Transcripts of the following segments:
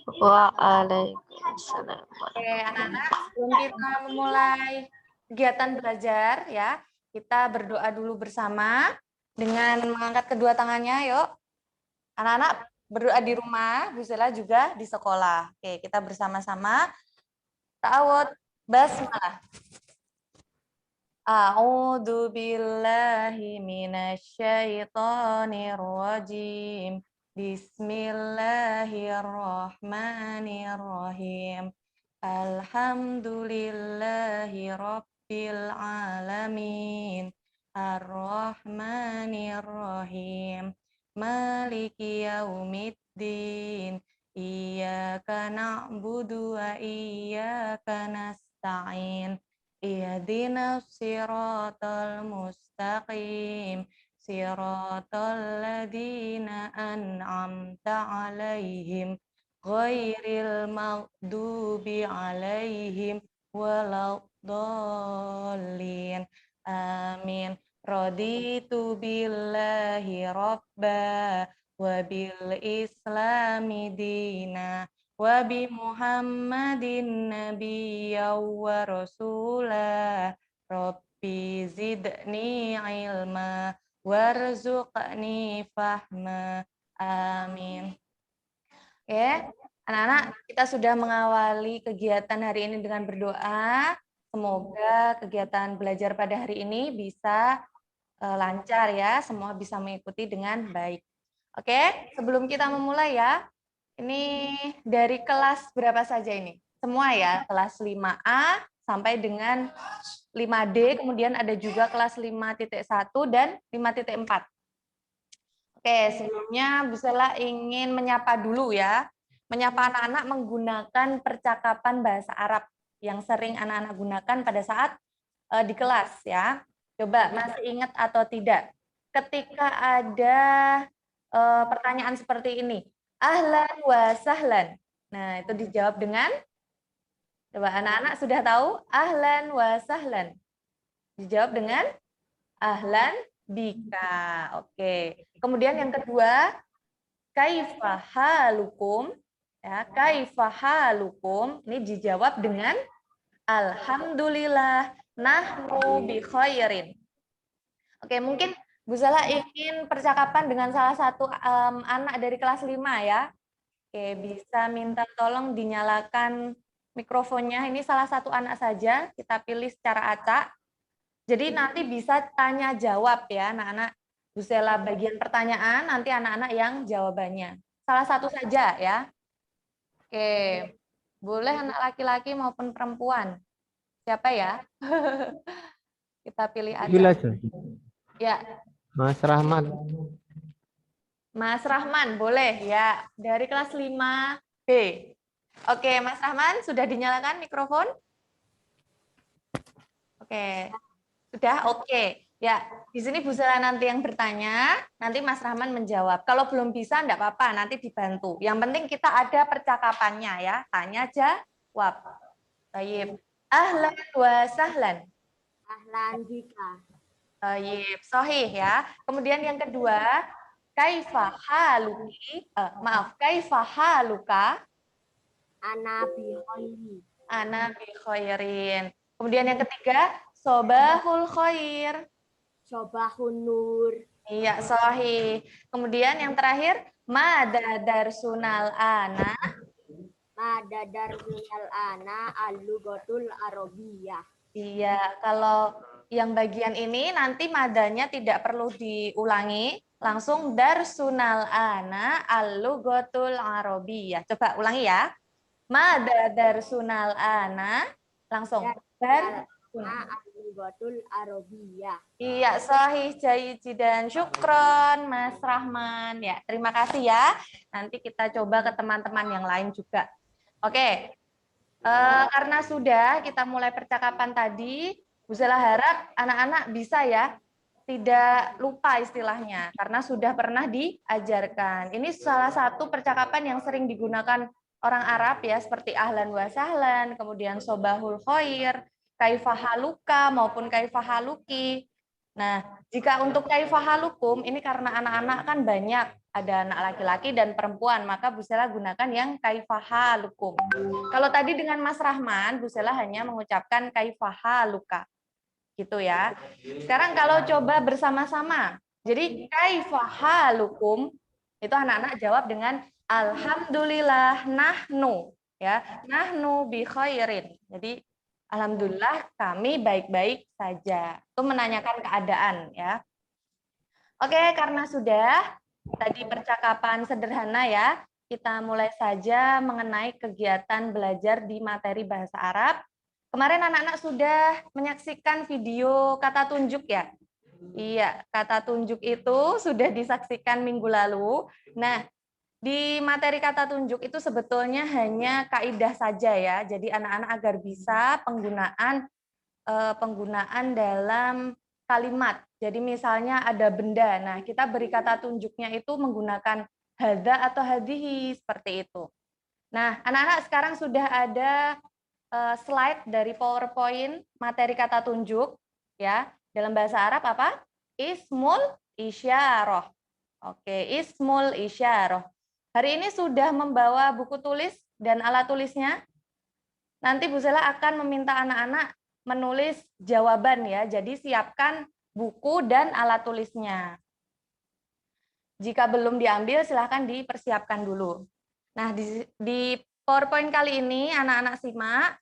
Waalaikumsalam. Oke, anak-anak, sebelum kita memulai kegiatan belajar ya, kita berdoa dulu bersama dengan mengangkat kedua tangannya, yuk. Anak-anak berdoa di rumah, Bu Zela juga di sekolah. Oke, kita bersama-sama. Ta'awud, basmalah. A'udzu billahi minasyaitonir rajim. Bismillahirrahmanirrahim. Alhamdulillahi rabbil alamin. Ar-Rahmanir-Rahim. Maliki yaumiddin. Iyyaka na'budu wa iyyaka nasta'in. Ihdinas siratal mustaqim. Siratal ladzina an'amta 'alaihim ghairil maghdubi 'alaihim waladdallin. Amin. Raditu billahi rabba wa bil islami dina wa bi Muhammadin nabiyya wa rasulah. Rabbi zidni ilma warzuqni fahma. Amin. Oke, anak-anak, kita sudah mengawali kegiatan hari ini dengan berdoa. Semoga kegiatan belajar pada hari ini bisa lancar ya, semua bisa mengikuti dengan baik. Oke, sebelum kita memulai ya, ini dari kelas berapa saja ini? Semua ya, kelas 5A sampai dengan 5D, kemudian ada juga kelas 5.1 dan 5.4. Oke, sebelumnya Bu Sela ingin menyapa dulu ya. Menyapa anak-anak menggunakan percakapan bahasa Arab yang sering anak-anak gunakan pada saat di kelas ya. Coba masih ingat atau tidak? Ketika ada pertanyaan seperti ini, ahlan wa sahlan. Nah, itu dijawab dengan, coba anak-anak sudah tahu, ahlan wa sahlan. Dijawab dengan ahlan bika. Oke. Kemudian yang kedua, kaifa halukum. Ya, kaifa halukum. Ini dijawab dengan alhamdulillah nahnu bi khairin. Oke, mungkin Bu Zala ingin percakapan dengan salah satu anak dari kelas 5 ya. Oke, bisa minta tolong dinyalakan mikrofonnya. Ini salah satu anak saja, kita pilih secara acak. Jadi nanti bisa tanya jawab ya, anak-anak. Bu Zala bagian pertanyaan, nanti anak-anak yang jawabannya. Salah satu saja ya. Oke, boleh anak laki-laki maupun perempuan. Siapa ya? Kita pilih aja. Ya, Mas Rahman. Mas Rahman, boleh ya. Dari kelas 5B. Oke, Mas Rahman, sudah dinyalakan mikrofon? Oke, sudah? Oke. Ya, di sini Bu Zala nanti yang bertanya, nanti Mas Rahman menjawab. Kalau belum bisa, enggak apa-apa, nanti dibantu. Yang penting kita ada percakapannya ya. Tanya, jawab. Baik. Ahlan wa sahlan. Ahlan bika. Baik, sahih ya. Kemudian yang kedua, kaifa haluki? Kaifa haluka? Ana bi khairi. Ana bi khairin. Kemudian yang ketiga, sobahul khair. Sobahun nur. Iya, sahih. Kemudian yang terakhir, mada darsunal ana. Mada darsunal ana al-lughatul arabiyah. Iya, kalau yang bagian ini nanti madanya tidak perlu diulangi, langsung darsunal ana al-lughatul arabiyah. Coba ulangi ya. Mada darsunal ana, langsung darsunal al-lughatul arabiyah. Iya, sahih, jayidan, syukron, Mas Rahman. Ya, terima kasih ya. Nanti kita coba ke teman-teman yang lain juga. Oke, karena sudah kita mulai percakapan tadi, Bu Zala harap anak-anak bisa ya, tidak lupa istilahnya, karena sudah pernah diajarkan. Ini salah satu percakapan yang sering digunakan orang Arab ya, seperti ahlan wa sahlan, kemudian sobahul khair, kaifahaluka maupun kaifahaluki. Nah, jika untuk kaifahalukum, ini karena anak-anak kan banyak, ada anak laki-laki dan perempuan, maka Bu Sela gunakan yang kaifahalukum. Kalau tadi dengan Mas Rahman, Bu Sela hanya mengucapkan kaifahaluka. Gitu ya. Sekarang kalau coba bersama-sama. Jadi kaifahalukum, itu anak-anak jawab dengan alhamdulillah nahnu, ya. Nahnu bi khairin. Jadi alhamdulillah kami baik-baik saja. Itu menanyakan keadaan ya. Oke, karena sudah tadi percakapan sederhana ya, kita mulai saja mengenai kegiatan belajar di materi bahasa Arab. Kemarin anak-anak sudah menyaksikan video kata tunjuk ya? Iya, kata tunjuk itu sudah disaksikan minggu lalu. Nah, di materi kata tunjuk itu sebetulnya hanya kaidah saja ya. Jadi anak-anak agar bisa penggunaan dalam kalimat. Jadi misalnya ada benda, nah kita beri kata tunjuknya itu menggunakan hadza atau hadhihi seperti itu. Nah, anak-anak sekarang sudah ada slide dari PowerPoint materi kata tunjuk ya. Dalam bahasa Arab apa? Ismul isyarah. Oke, ismul isyarah. Hari ini sudah membawa buku tulis dan alat tulisnya. Nanti Bu Sela akan meminta anak-anak menulis jawaban ya. Jadi siapkan buku dan alat tulisnya. Jika belum diambil silahkan dipersiapkan dulu. Nah, di PowerPoint kali ini anak-anak simak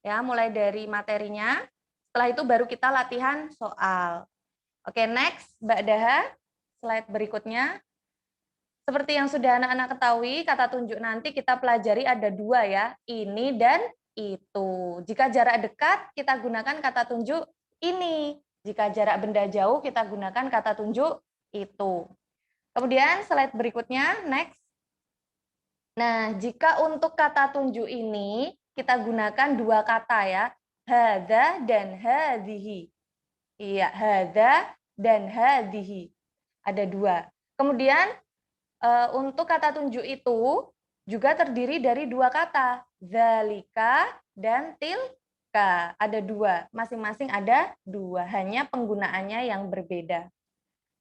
ya, mulai dari materinya. Setelah itu baru kita latihan soal. Oke, next, Mbak Daha, slide berikutnya. Seperti yang sudah anak-anak ketahui, kata tunjuk nanti kita pelajari ada dua ya, ini dan itu. Jika jarak dekat, kita gunakan kata tunjuk ini. Jika jarak benda jauh, kita gunakan kata tunjuk itu. Kemudian slide berikutnya, next. Nah, jika untuk kata tunjuk ini, kita gunakan dua kata ya, hadza dan hadhihi. Iya, hadza dan hadhihi. Ada dua. Kemudian untuk kata tunjuk itu juga terdiri dari dua kata, zalika dan tilka. Ada dua, masing-masing ada dua, hanya penggunaannya yang berbeda.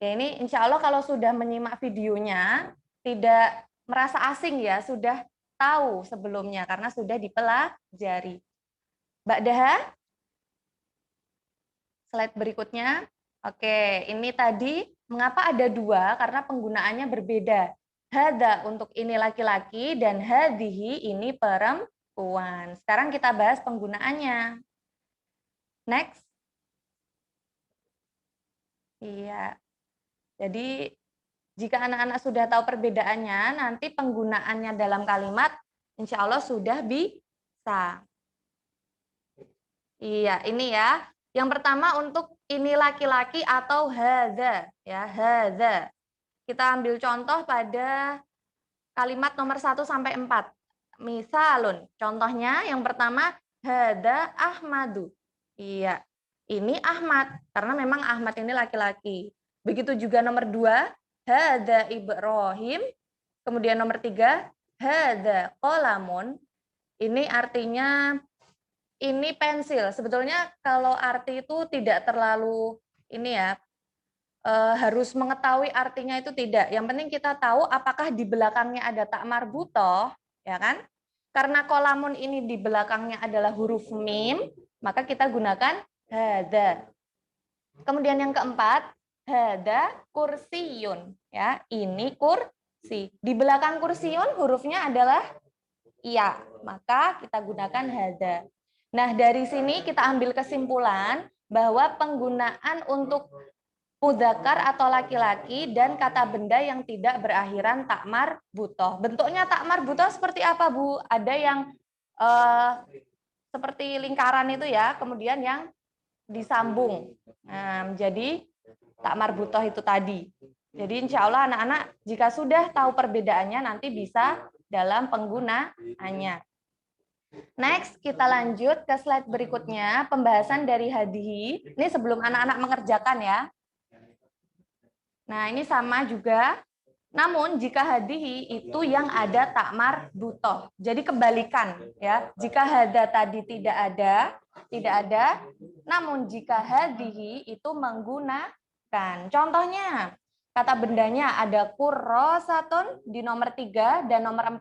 Ya, ini insya Allah kalau sudah menyimak videonya, tidak merasa asing ya, sudah tahu sebelumnya karena sudah dipelajari. Mbak Daha, slide berikutnya. Oke, ini tadi mengapa ada dua? Karena penggunaannya berbeda. Hada untuk ini laki-laki dan hadhihi ini perempuan. Sekarang kita bahas penggunaannya. Next. Iya. Jadi jika anak-anak sudah tahu perbedaannya, nanti penggunaannya dalam kalimat insya Allah sudah bisa. Iya, ini ya. Yang pertama untuk ini laki-laki atau hadza, ya, hadza. Kita ambil contoh pada kalimat nomor 1 sampai 4. Misalun, contohnya yang pertama hadza Ahmadu. Iya, ini Ahmad karena memang Ahmad ini laki-laki. Begitu juga nomor 2, hadza Ibrahim. Kemudian nomor 3, hadza qalamun. Ini artinya ini pensil. Sebetulnya kalau arti itu tidak terlalu ini ya, harus mengetahui artinya itu tidak. Yang penting kita tahu apakah di belakangnya ada tak marbutoh, ya kan? Karena kolamun ini di belakangnya adalah huruf mim, maka kita gunakan hadza. Kemudian yang keempat, hadza kursiyun, ya. Ini kursi. Di belakang kursiyun hurufnya adalah iya, maka kita gunakan hadza. Nah, dari sini kita ambil kesimpulan bahwa penggunaan untuk mudzakkar atau laki-laki dan kata benda yang tidak berakhiran tak marbutoh. Bentuknya tak marbutoh seperti apa, Bu? Ada yang seperti lingkaran itu ya, kemudian yang disambung. Nah, jadi tak marbutoh itu tadi. Jadi insya Allah anak-anak jika sudah tahu perbedaannya nanti bisa dalam penggunaannya. Next, kita lanjut ke slide berikutnya, pembahasan dari hadihi. Ini sebelum anak-anak mengerjakan ya. Nah, ini sama juga. Namun jika hadihi itu yang ada tak marbutoh. Jadi kebalikan ya. Jika hada tadi tidak ada. Namun jika hadihi itu menggunakan. Contohnya kata bendanya ada kurrosatun di nomor 3 dan nomor 4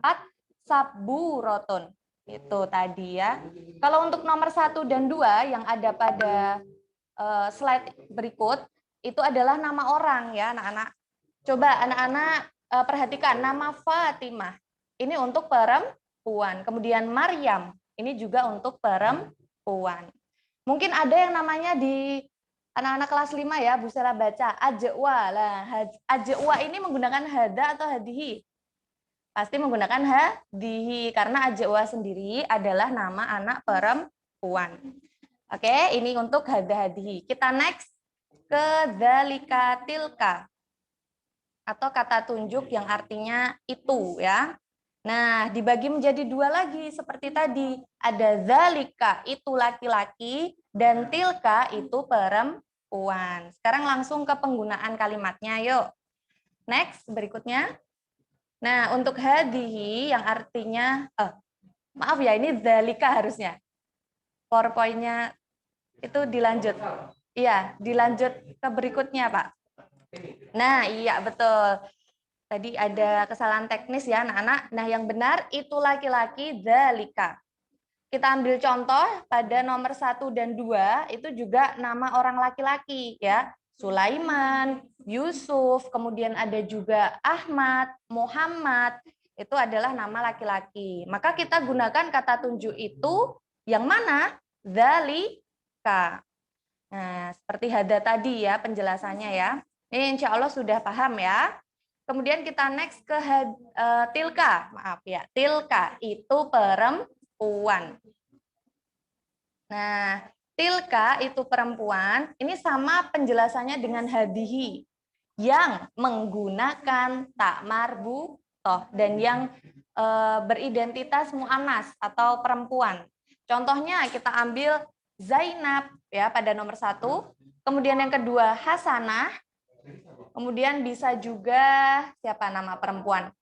saburotun. Itu tadi ya. Kalau untuk nomor 1 dan 2 yang ada pada slide berikut itu adalah nama orang ya anak-anak. Coba anak-anak perhatikan nama Fatimah. Ini untuk perempuan. Kemudian Maryam. Ini juga untuk perempuan. Mungkin ada yang namanya di anak-anak kelas 5 ya, Bu Sela baca Ajwa. Lah, Ajwa ini menggunakan hada atau hadihi? Pasti menggunakan hadihi karena Ajwa sendiri adalah nama anak perempuan. Oke, ini untuk hada hadihi. Kita next ke dzalika tilka atau kata tunjuk yang artinya itu ya. Nah, dibagi menjadi 2 lagi seperti tadi. Ada dzalika itu laki-laki dan tilka itu perempuan. Sekarang langsung ke penggunaan kalimatnya yuk. Next, berikutnya. Nah, untuk hadihi yang artinya maaf ya, ini dzalika harusnya. PowerPoint-nya itu dilanjut. Iya, dilanjut ke berikutnya, Pak. Nah, iya betul. Tadi ada kesalahan teknis ya, anak-anak. Nah, yang benar itu laki-laki dzalika. Kita ambil contoh pada nomor 1 dan 2 itu juga nama orang laki-laki ya. Sulaiman, Yusuf, kemudian ada juga Ahmad, Muhammad. Itu adalah nama laki-laki. Maka kita gunakan kata tunjuk itu yang mana? Dzalika. Nah, seperti hada tadi ya penjelasannya ya. Ini insya Allah sudah paham ya. Kemudian kita next ke tilka. Maaf ya, tilka itu perempuan. Nah, tilka itu perempuan. Ini sama penjelasannya dengan hadihi. Yang menggunakan tak marbutoh dan yang beridentitas mu'anas atau perempuan. Contohnya kita ambil Zainab ya pada nomor 1. Kemudian yang kedua Hasanah. Kemudian bisa juga siapa nama perempuan?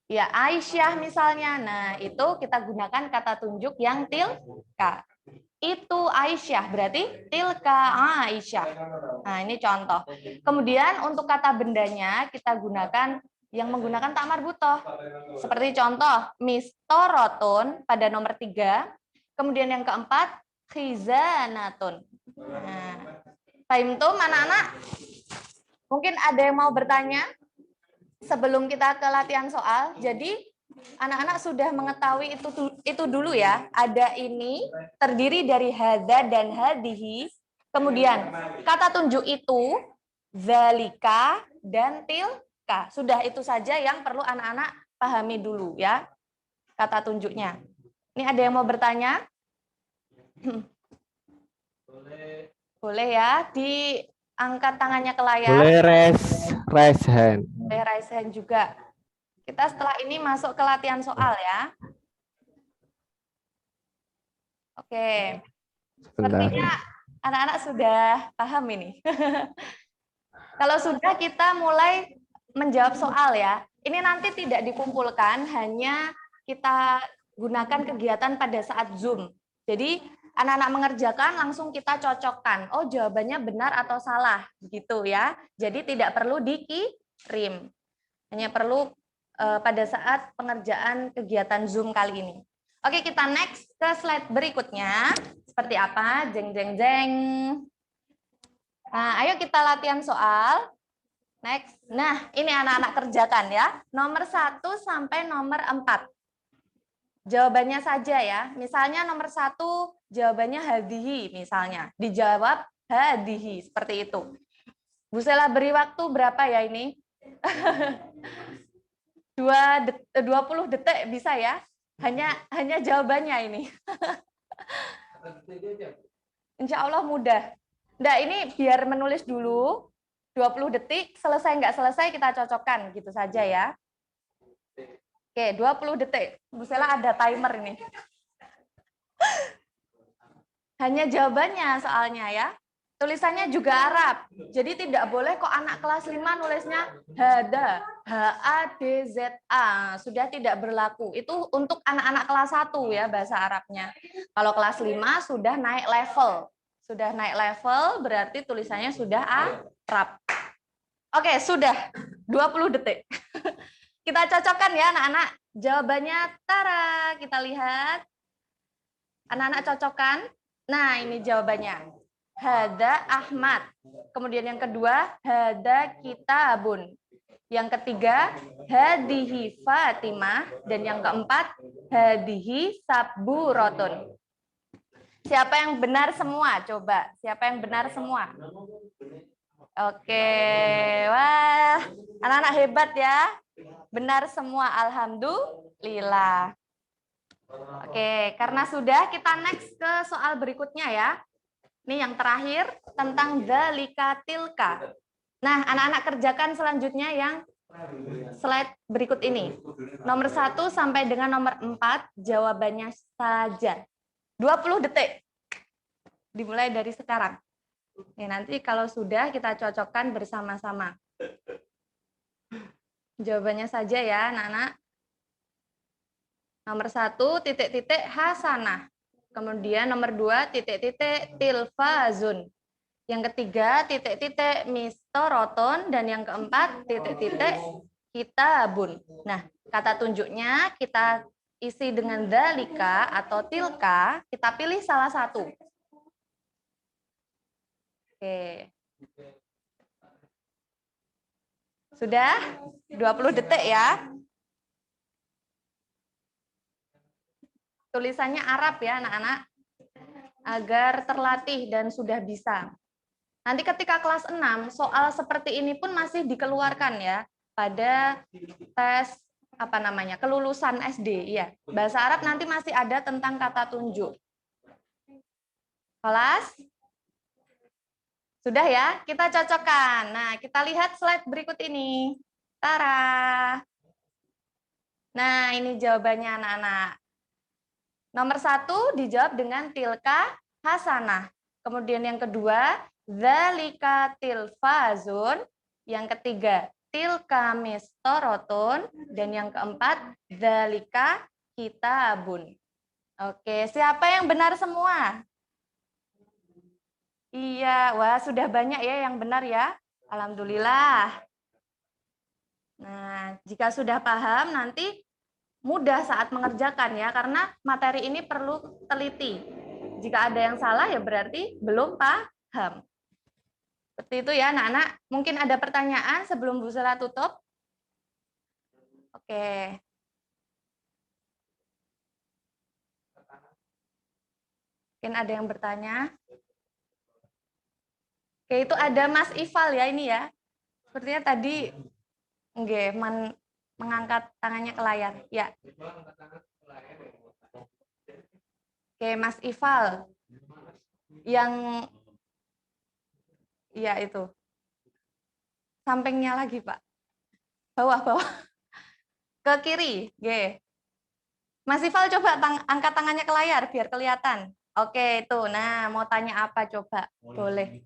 Ya, Aisyah misalnya. Nah, itu kita gunakan kata tunjuk yang tilka. Itu Aisyah, berarti tilka Aisyah. Nah, ini contoh. Kemudian untuk kata bendanya kita gunakan yang menggunakan tak marbutoh. Seperti contoh, mistorotun pada nomor 3. Kemudian yang keempat, khizanatun. Nah, Fahimtum anak-anak? Mungkin ada yang mau bertanya sebelum kita ke latihan soal. Jadi anak-anak sudah mengetahui itu dulu ya. Ada ini terdiri dari hada dan hadihi. Kemudian kata tunjuk itu zalika dan tilka. Sudah itu saja yang perlu anak-anak pahami dulu ya. Kata tunjuknya. Ini ada yang mau bertanya? Boleh ya, diangkat tangannya ke layar. Boleh raise hand. Boleh raise hand juga. Kita setelah ini masuk ke latihan soal ya. Oke. Sebentar. Sepertinya anak-anak sudah paham ini. Kalau sudah, kita mulai menjawab soal ya. Ini nanti tidak dikumpulkan, hanya kita gunakan kegiatan pada saat Zoom. Jadi anak-anak mengerjakan langsung kita cocokkan. Oh, jawabannya benar atau salah, gitu ya. Jadi tidak perlu dikirim. Hanya perlu pada saat pengerjaan kegiatan Zoom kali ini. Oke, kita next ke slide berikutnya. Seperti apa? Jeng, jeng, jeng. Nah, ayo kita latihan soal. Next. Nah, ini anak-anak kerjakan ya. Nomor 1 sampai nomor 4. Jawabannya saja ya. Misalnya nomor 1, jawabannya hadihi misalnya. Dijawab hadihi, seperti itu. Bu Sela beri waktu berapa ya ini? 20 detik bisa ya? Hanya jawabannya ini. Insya Allah mudah. Nah, ini biar menulis dulu 20 detik, selesai nggak selesai kita cocokkan gitu saja ya. Oke, 20 detik. Bu Sela ada timer ini. Hanya jawabannya soalnya ya. Tulisannya juga Arab. Jadi tidak boleh kok anak kelas 5 nulisnya hada, H-A-D-Z-A. Sudah tidak berlaku. Itu untuk anak-anak kelas 1 ya bahasa Arabnya. Kalau kelas 5 sudah naik level. Sudah naik level berarti tulisannya sudah Arab. Oke, sudah 20 detik. Kita cocokkan ya anak-anak. Jawabannya tara, kita lihat. Anak-anak cocokkan. Nah, ini jawabannya. Hada Ahmad. Kemudian yang kedua, hada kitabun. Yang ketiga, hadihi Fatimah. Dan yang keempat, hadihi saburotun. Siapa yang benar semua? Coba, siapa yang benar semua? Oke, wah, anak-anak hebat ya. Benar semua, alhamdulillah. Oke, karena sudah, kita next ke soal berikutnya ya. Ini yang terakhir tentang dzalika tilka. Nah, anak-anak kerjakan selanjutnya yang slide berikut ini. Nomor 1 sampai dengan nomor 4 jawabannya saja. 20 detik. Dimulai dari sekarang. Ya, nanti kalau sudah kita cocokkan bersama-sama. Jawabannya saja ya, anak-anak. Nomor 1 titik-titik hasanah. Kemudian nomor 2 titik-titik tilfazun. Yang ketiga titik-titik mistoroton dan yang keempat titik-titik kitabun. Nah, kata tunjuknya kita isi dengan dalika atau tilka, kita pilih salah satu. Oke. Sudah 20 detik ya. Tulisannya Arab ya anak-anak, agar terlatih dan sudah bisa. Nanti ketika kelas 6, soal seperti ini pun masih dikeluarkan ya pada tes kelulusan SD ya. Bahasa Arab nanti masih ada tentang kata tunjuk. Kelas? Sudah ya, kita cocokkan. Nah, kita lihat slide berikut ini. Tara. Nah, ini jawabannya anak-anak. Nomor 1 dijawab dengan tilka hasanah. Kemudian yang kedua, dzalika tilfazun. Yang ketiga, tilka mistorotun. Dan yang keempat, dzalika kitabun. Oke, siapa yang benar semua? Iya, wah sudah banyak ya yang benar ya. Alhamdulillah. Nah, jika sudah paham nanti mudah saat mengerjakan ya, karena materi ini perlu teliti. Jika ada yang salah ya berarti belum paham. Seperti itu ya anak-anak. Mungkin ada pertanyaan sebelum Bu Sela tutup? Oke. Mungkin ada yang bertanya? Oke, itu ada Mas Ival ya ini ya. Sepertinya tadi mengangkat tangannya ke layar. Ya. Oke, Mas Ival. Yang iya itu. Sampingnya lagi, Pak. Bawah. Ke kiri. Oke. Mas Ival coba angkat tangannya ke layar biar kelihatan. Oke, itu. Nah, mau tanya apa coba? Boleh.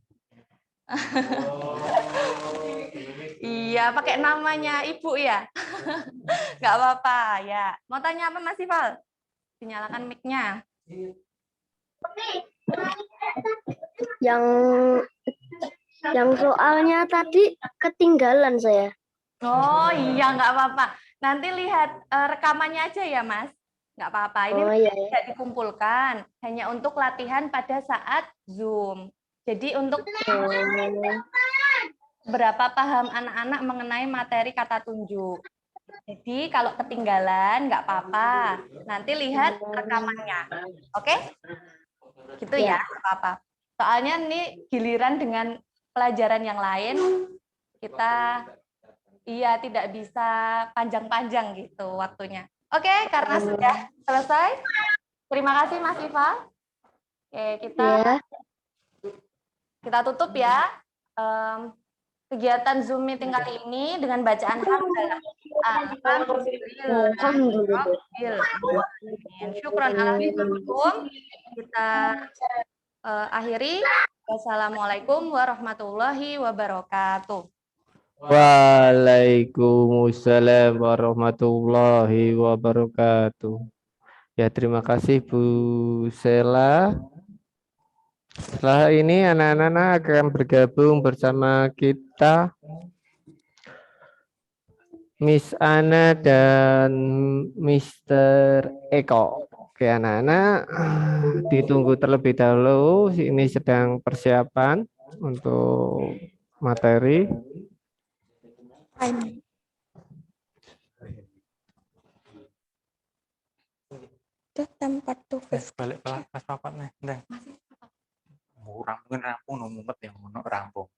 Iya, pakai namanya Ibu ya. Nggak apa-apa, ya. Mau tanya apa Mas Ival? Dinyalakan mic-nya. Yang soalnya tadi ketinggalan saya. Oh iya, nggak apa-apa. Nanti lihat rekamannya aja ya, Mas. Nggak apa-apa. Ini tidak dikumpulkan, hanya untuk latihan pada saat Zoom. Jadi untuk berapa paham anak-anak mengenai materi kata tunjuk. Jadi kalau ketinggalan nggak apa-apa. Nanti lihat rekamannya. Oke? Gitu ya, nggak apa-apa. Soalnya ini giliran dengan pelajaran yang lain, kita tidak bisa panjang-panjang gitu waktunya. Oke, karena sudah selesai. Terima kasih Mas Iva. Oke, kita tutup ya. Kegiatan Zoom meeting kali ini dengan bacaan hamdalah. Alhamdulillah. Syukron alaikum. Kita akhiri. Wassalamualaikum warahmatullahi wabarakatuh. Waalaikumsalam warahmatullahi wabarakatuh. Ya, terima kasih Bu Sela. Setelah ini anak-anak akan bergabung bersama kita Miss Ana dan Mr. Eko. Oke anak-anak, ditunggu terlebih dahulu. Ini sedang persiapan untuk materi. Tempat tuh Balik kelas papat nih, Ndang. Rampung rampung mumet yang mau rampung.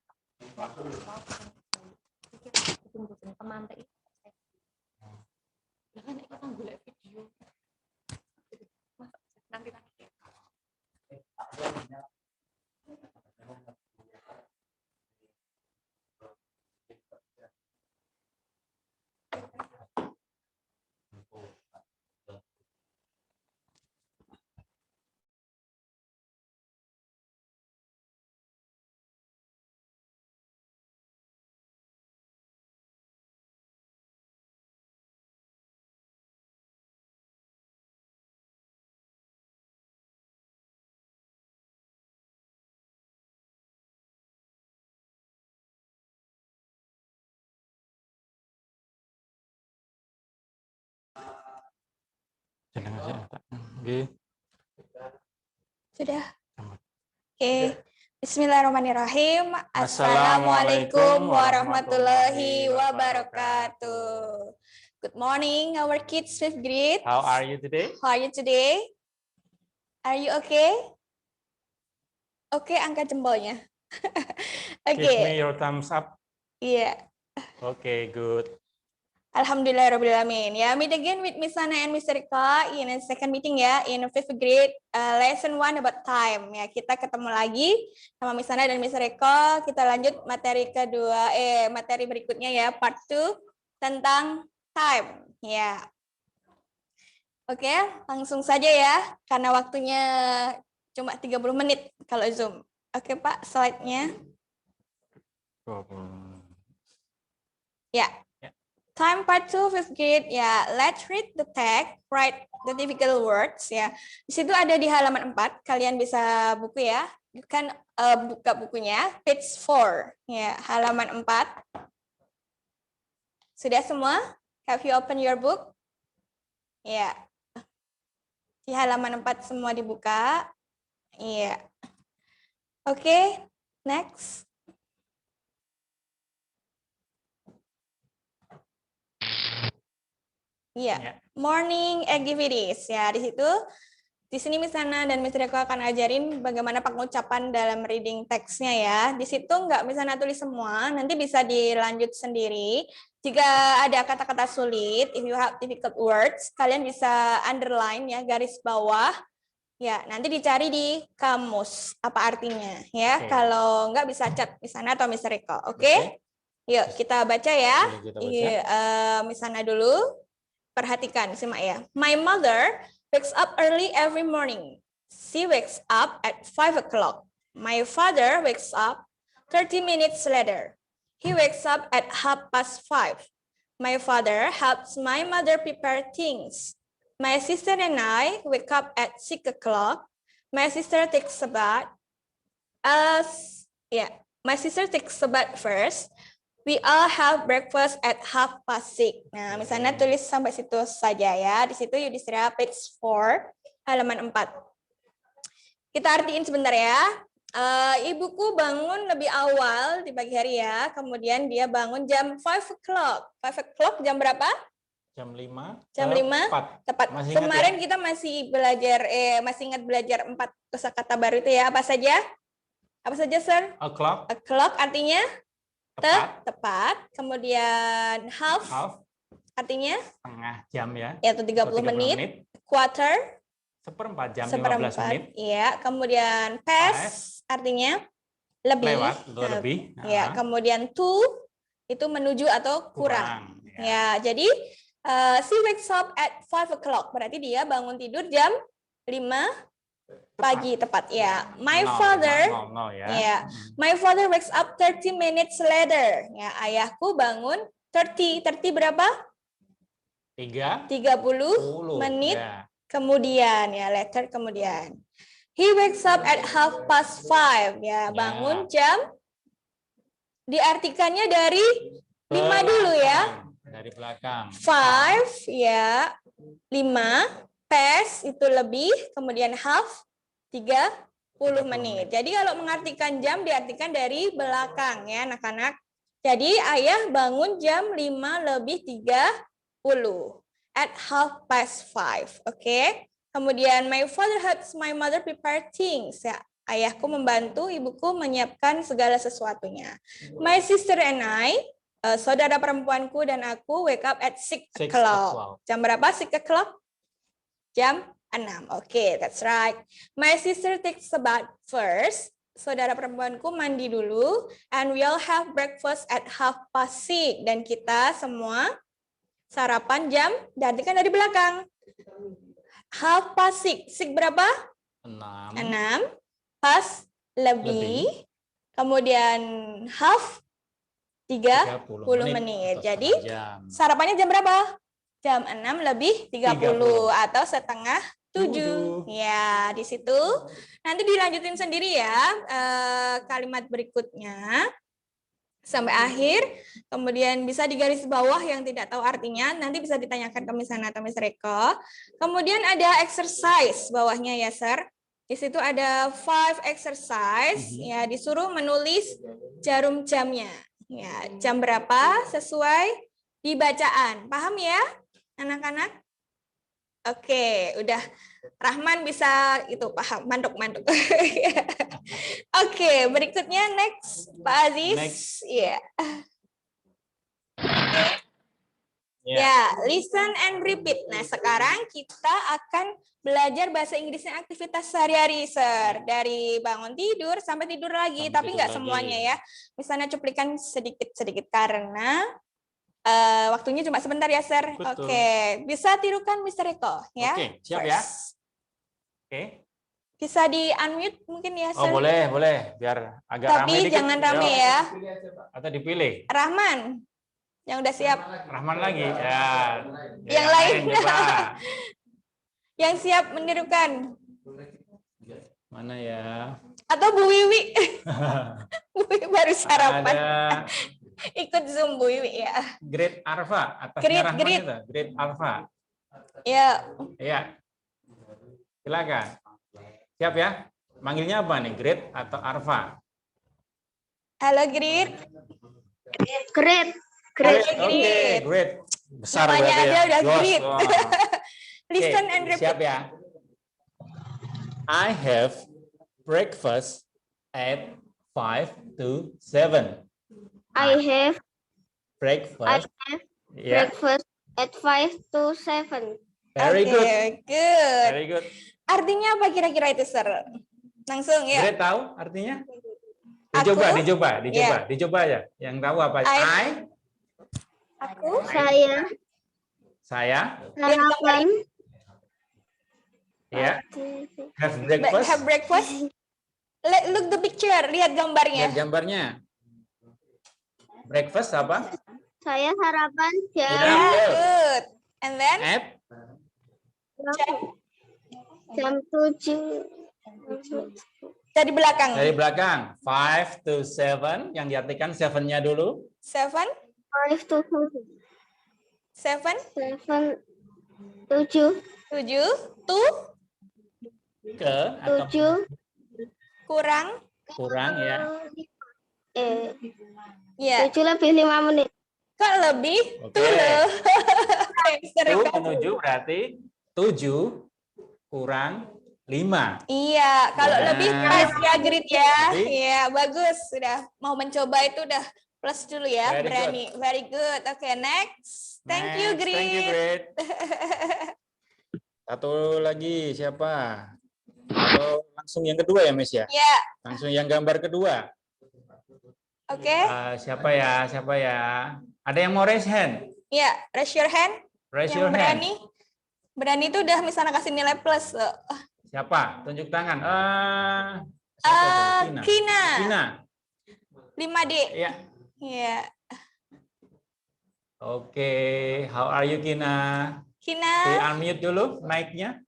sudah. Oke. Bismillahirrahmanirrahim. Assalamualaikum warahmatullahi wabarakatuh. Good morning, our kids fifth grade. How are you today? How are you today? Are you okay? Oke, angkat jempolnya. Give me Oke. your thumbs up. Iya. Okay, good. Alhamdulillahirrahmanirrahim. Ya, meet again with Miss Sana and Mr. Rika in a second meeting ya, in fifth grade, lesson 1 about time. Ya, kita ketemu lagi sama Miss Sana dan Mr. Rika. Kita lanjut materi kedua, materi berikutnya ya, part 2 tentang time. Ya. Oke, langsung saja ya, karena waktunya cuma 30 menit kalau Zoom. Oke, Pak, slide-nya. Ya. Time part 2 fifth grade ya, let's read the text, write the difficult words ya. Di situ ada di halaman 4, kalian bisa buku ya. Kan buka bukunya page 4 ya, halaman 4. Sudah semua? Have you open your book? Ya. Di halaman 4 semua dibuka. Iya. Oke, next. Iya, morning activities ya, di situ. Di sini Miss Sana dan Miss Reko akan ajarin bagaimana pengucapan dalam reading teksnya ya. Di situ nggak Miss Sana tulis semua, nanti bisa dilanjut sendiri. Jika ada kata-kata sulit, if you have difficult words, kalian bisa underline ya, garis bawah. Ya, nanti dicari di kamus apa artinya ya. Oke. Kalau nggak bisa chat Miss Sana atau Miss Reko. Oke? Yuk kita baca ya. Miss Sana dulu. Perhatikan, simak ya. My mother wakes up early every morning. She wakes up at 5 o'clock. My father wakes up 30 minutes later. He wakes up at 5:30. My father helps my mother prepare things. My sister and I wake up at 6 o'clock. My sister takes a bath. My sister takes a bath first. We all have breakfast at 6:30. Nah, misalnya tulis sampai situ saja ya. Di situ Yudhistira page 4, halaman 4. Kita artiin sebentar ya. Ibuku bangun lebih awal di pagi hari ya. Kemudian dia bangun jam 5 o'clock. 5 o'clock jam berapa? Jam 5. Jam 5. Tepat. Masih ingat Kemarin ya? kita masih belajar masih ingat belajar 4 kosakata baru itu ya. Apa saja? Apa saja, Sir? O'clock. O'clock artinya Tepat. Kemudian half artinya Setengah jam ya. yaitu 30 menit. Quarter Seperempat jam, 15 seperempat. menit. Iya, kemudian past artinya lebih. Lewat atau lebih. Ya, kemudian to itu menuju atau kurang. Ya, jadi she wakes up at 5 o'clock. Berarti dia bangun tidur jam 5 Pagi tepat ya. My No, father, no, ya. ya. My father wakes up 30 minutes later. Ya, ayahku bangun 30 berapa? 30 menit ya. kemudian ya, later kemudian. He wakes up at 5:30 ya, bangun jam, diartikannya dari 5 dulu ya. Dari belakang. 5 ya, 5, past itu lebih, kemudian half 30 menit. Jadi kalau mengartikan jam diartikan dari belakang ya anak-anak. Jadi ayah bangun jam 5:30 at 5:30. Oke. Kemudian my father helps my mother prepare things ya. Ayahku membantu ibuku menyiapkan segala sesuatunya. My sister and I, saudara perempuanku dan aku wake up at 6 o'clock. Jam berapa 6 o'clock? Jam 6. Oke, that's right. My sister takes a bath first. Saudara perempuanku mandi dulu. And we all have breakfast at 6:30. Dan kita semua sarapan jam, dan kan dari belakang. 6:30. 6 berapa? 6. Pas lebih. Kemudian half 30 menit. Jadi sarapannya jam berapa? Jam 6:30 atau setengah 7. Ya, di situ. Nanti dilanjutin sendiri ya kalimat berikutnya sampai akhir. Kemudian bisa digaris bawah yang tidak tahu artinya. Nanti bisa ditanyakan ke Miss Hana atau Miss Reko. Kemudian ada exercise bawahnya ya, Sir. Di situ ada 5 exercise. Ya, disuruh menulis jarum jamnya. Ya, jam berapa sesuai di bacaan. Paham ya, anak-anak? Oke, udah Rahman bisa itu paham, manduk. Oke, berikutnya next Pak Aziz. Next. Ya. Ya, listen and repeat. Nah, sekarang kita akan belajar bahasa Inggrisnya aktivitas sehari-hari, Sir. Dari bangun tidur sampai tidur lagi, tapi nggak semuanya ya. Misalnya cuplikan sedikit-sedikit karena waktunya cuma sebentar ya, Sir. Betul. Oke, bisa tirukan Mr. Eko ya. Oke, siap ya. Oke. Bisa di-unmute mungkin ya, Sir. Oh, boleh. Biar agak Tapi ramai dikit. jangan rame ya. Atau dipilih. Rahman, yang udah siap. Rahman lagi. Ya. Yang lain. Coba. Yang siap menirukan. Mana ya? Atau Bu Wiwi. Bu Wiwi baru sarapan. Ada Ikut Zoom Bu Wiwi ya. Great Alpha. Atasnya Great, Rahman great. itu. Great Alpha. Ya, Iya. Silakan. Siap ya? Manggilnya apa nih? Great atau Alpha? halo Grit. Great. Great. Oke, great. Besar Namanya berarti aja ya. udah Los. great. Wah. Listen Oke, and repeat. siap ya. I have breakfast at 5 to 7. I have Breakfast. Ya, breakfast at 5 to 7. very good. Good. Very good. Artinya apa kira-kira itu, Sir? Langsung ya. Great tahu artinya? Aku? Dicoba aja. Yang tahu apa? Aku. Saya, Sarapan. ya, have breakfast. Have breakfast. Look the picture. Lihat gambarnya. Lihat gambarnya. Breakfast apa? Saya sarapan jam Good. And then At jam 7. dari belakang. dari belakang. 5 to 7 yang diartikan 7-nya dulu. 7. 5 to 7. 7. 7. To Ke atau 7. kurang ya. Ya. 7 lebih 5 menit. Kok lebih? Oke. Tuh loh. Itu menuju berarti 7 kurang 5. Iya, kalau Nah. lebih pas ya Grit ya. Jadi- Iya, bagus. Sudah mau mencoba itu udah plus dulu ya, Very berani. Very good. Oke, next. Thank you, Next. Thank you, Grit. Grit. Satu lagi siapa? Atau langsung yang kedua ya, Miss ya? Ya, Langsung yang gambar kedua. oke. Siapa ya? Ada yang mau raise hand? Ya, raise your hand. Raise Yang your hand. berani. Berani itu udah misalnya kasih nilai plus loh. Siapa? Tunjuk tangan. Siapa itu? Kina. Kina. 5D. Ya. Ya. Oke, how are you Kina? Di Kina. unmute dulu mic-nya.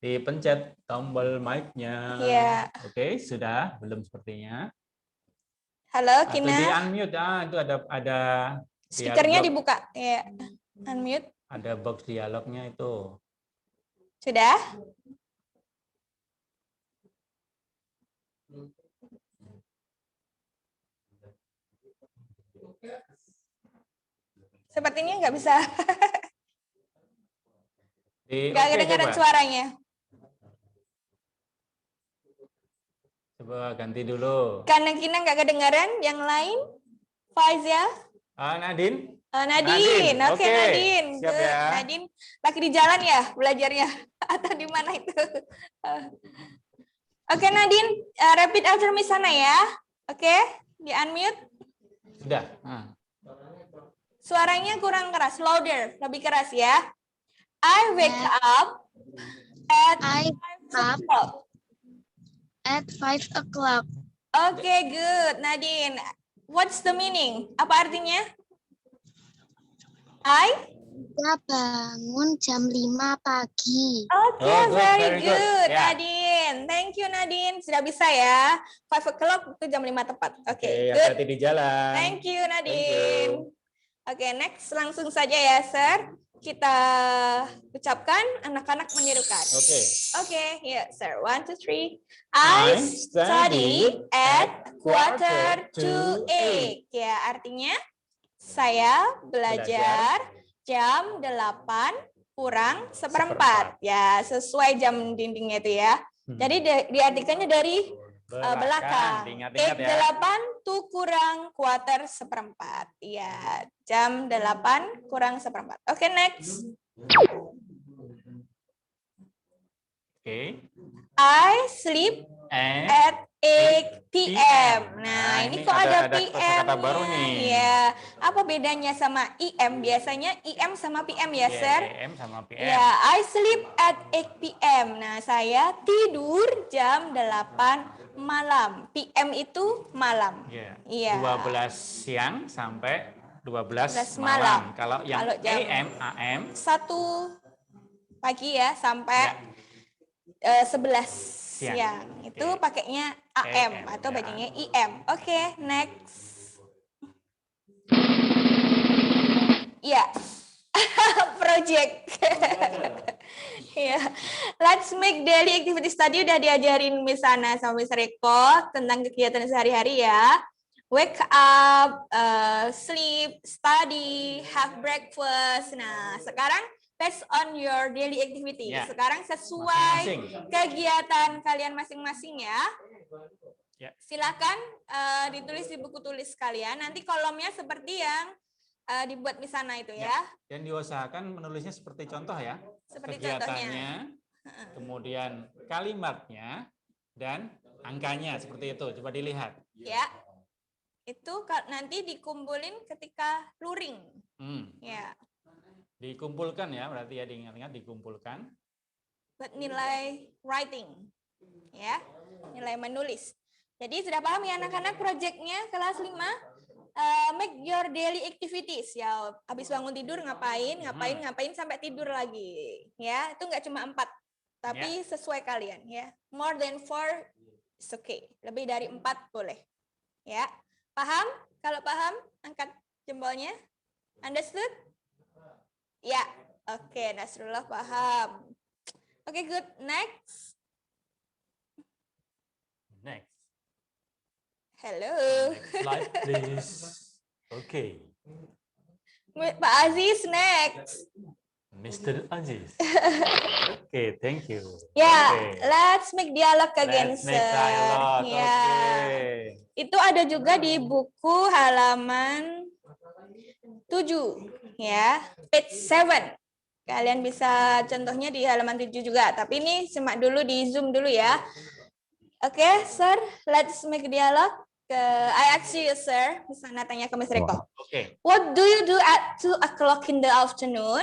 Dipencet tombol mic-nya. Ya. Oke, sudah? Belum sepertinya. Halo, Atau di Kina. unmute. Itu ada Speakernya dialog. dibuka. Ya. Unmute. Ada box dialognya itu. Sudah? Sepertinya nggak bisa. Nggak kedengaran suaranya. Coba ganti dulu. Karena Kina nggak kedengaran, yang lain? Faizal? Nadine? Nadine. Oke, Nadine. Siap ya. Nadine lagi di jalan ya belajarnya? Atau di mana itu? Oke, Nadine, repeat after me sana ya. Oke, di unmute. Sudah. Suaranya kurang keras, louder, lebih keras ya. I wake up at 5 o'clock. At 5 o'clock. Oke, good, Nadine. What's the meaning? Apa artinya? Saya bangun jam 5 pagi. Oke, Oh, good, very very good. good, Yeah. Nadine. Thank you, Nadine. Sudah bisa ya. 5 o'clock itu jam 5 tepat. Oke, good. Hati-hati di jalan. Thank you, Thank Nadine. you. Oke, next langsung saja ya, Sir. Kita ucapkan anak-anak menirukan. Oke. Oke, ya, Sir. 1, 2, 3. I study at 7:45. Ya, artinya saya belajar jam 8 kurang seperempat. Ya, sesuai jam dindingnya itu ya. Jadi diartikannya dari belakang. Ingat-ingat ya. 8 tuh kurang kuarter seperempat. Ya, jam 8 kurang seperempat. Oke, next. Oke. I sleep at 8 p.m. Nah, ini kok ada PM kata-kata baru nih. Ya, apa bedanya sama IM? Biasanya IM sama PM ya, Sir? PM sama PM. Ya, I sleep at 8 p.m. Nah, saya tidur jam 8 malam. PM itu malam. Iya. 12 siang sampai 12 malam. malam. Kalau yang jam AM 1 pagi ya sampai 11 siang. Itu pakainya AM atau bacanya IM. Oke, next. Ya. Project. Ya. Let's make daily activity study udah diajarin Miss Ana sama Miss Reko tentang kegiatan sehari-hari ya. Wake up, sleep, study, have breakfast. Nah, sekarang based on your daily activity. Ya. Sekarang sesuai Masing-masing. kegiatan kalian masing-masing ya. Ya. Silakan ditulis di buku tulis kalian. Nanti kolomnya seperti yang dibuat di sana itu ya. Dan diusahakan menulisnya seperti contoh ya. Seperti Kegiatannya, kemudian kalimatnya, dan angkanya seperti itu. Coba dilihat. Ya. Itu nanti dikumpulin ketika luring. Ya. Dikumpulkan ya, berarti ya diingat-ingat dikumpulkan. Buat nilai writing. Ya. Nilai menulis. Jadi sudah paham ya anak-anak proyeknya kelas 5? Make your daily activities ya, habis bangun tidur ngapain sampai tidur lagi ya, itu nggak cuma 4 tapi sesuai kalian ya, more than 4 is okay, lebih dari 4 boleh ya. Paham? Kalau paham angkat jempolnya. Understood? Ya, oke, Nasrullah paham. Oke, good. Next. Hello. Next slide, please. Okay. Pak Aziz, next. Mr. Aziz. Okay, thank you. Ya, Okay. let's make dialogue again, Let's make sir. dialogue. Ya. Okay. Itu ada juga di buku halaman 7, ya, page 7. Kalian bisa contohnya di halaman 7 juga, tapi ini simak dulu di Zoom dulu ya. Oke, sir, let's make dialogue. I ask you, sir, misalnya tanya ke Miss Reko. Okay. What do you do at 2 o'clock in the afternoon?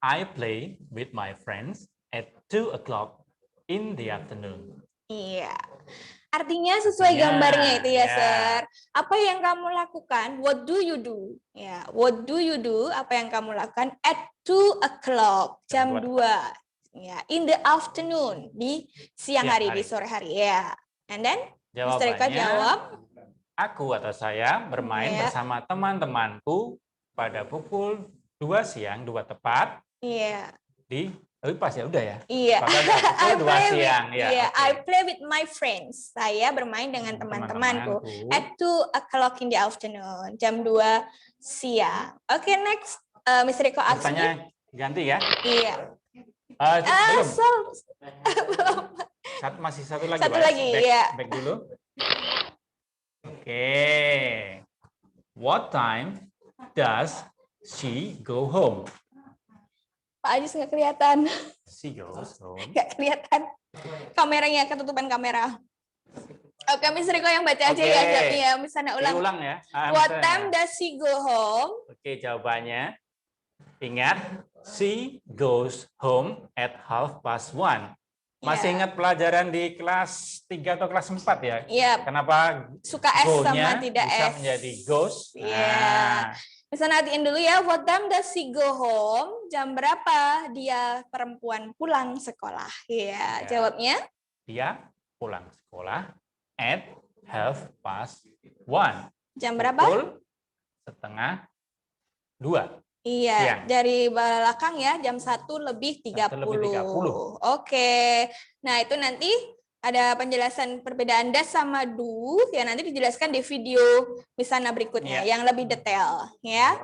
I play with my friends at 2 o'clock in the afternoon. Iya. Artinya sesuai Artinya, gambarnya itu ya, ya. Sir. Apa yang kamu lakukan? What do you do? Ya, what do you do? Apa yang kamu lakukan at 2 o'clock, jam 2. Ya, in the afternoon, di siang hari, di sore hari. Ya. And then Mr. Eko Jawabannya, jawab, aku atau saya bermain Ya. bersama teman-temanku pada pukul 2 siang, 2 tepat iya. di tapi pas ya udah ya. Iya. Bahkan pukul 2 siang ya. Iya, oke. I play with my friends. Saya bermain dengan teman-temanku. At 2 o'clock in the afternoon, jam 2 siang. Oke, next. Mr. Eko ask me. Pertanyaan ganti ya. Iya. Belum. Belum. Masih satu lagi. Satu Pak. lagi, Back, ya. back dulu. Oke. What time does she go home? Pak Ajis nggak kelihatan. She goes home. Nggak kelihatan. Kameranya, ketutupan kamera. Oke, Mr. Eko yang baca aja Oke. ya. Iya, misalnya ulang. Diulang ya. What misalnya. time does she go home? Oke, jawabannya. Ingat, she goes home at 1:30. Masih Ya. ingat pelajaran di kelas 3 atau kelas 4 ya? Iya, Kenapa suka S go-nya sama tidak bisa S. menjadi goes? Iya. Misalnya hatiin dulu ya, what time does she go home? Jam berapa dia perempuan pulang sekolah? Iya, Ya. jawabnya Dia pulang sekolah at 1:30. jam berapa? Pukul 1:30. Iya, siang. dari belakang ya, jam 1:30. Oke, nah itu nanti ada penjelasan perbedaan das sama do, ya nanti dijelaskan di video misalnya berikutnya yang lebih detail ya.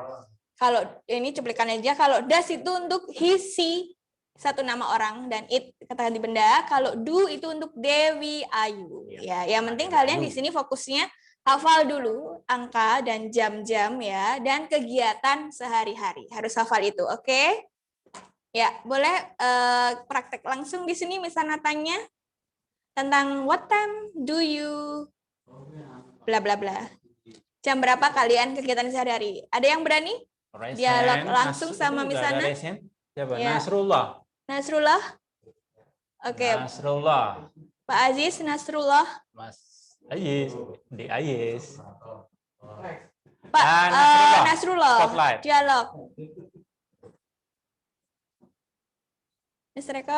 Kalau ini cuplikan aja, kalau das itu untuk he, she, satu nama orang, dan it kata ganti benda. Kalau do itu untuk Dewi, Ayu. Ya, yang penting kalian di sini fokusnya hafal dulu angka dan jam-jam ya, dan kegiatan sehari-hari. Harus hafal itu, oke? Ya, boleh praktek langsung di sini misalnya tanya tentang what time do you bla bla bla. Jam berapa kalian kegiatan sehari-hari? Ada yang berani? Dialog langsung sama misalnya? Siapa? Ya. Nasrullah. Nasrullah? Oke. Nasrullah. Pak Aziz, Nasrullah. Mas Ayis, di Ayis. Pak Nasrullah. Nasrullah, Spotlight. dialog. Mr. Eko,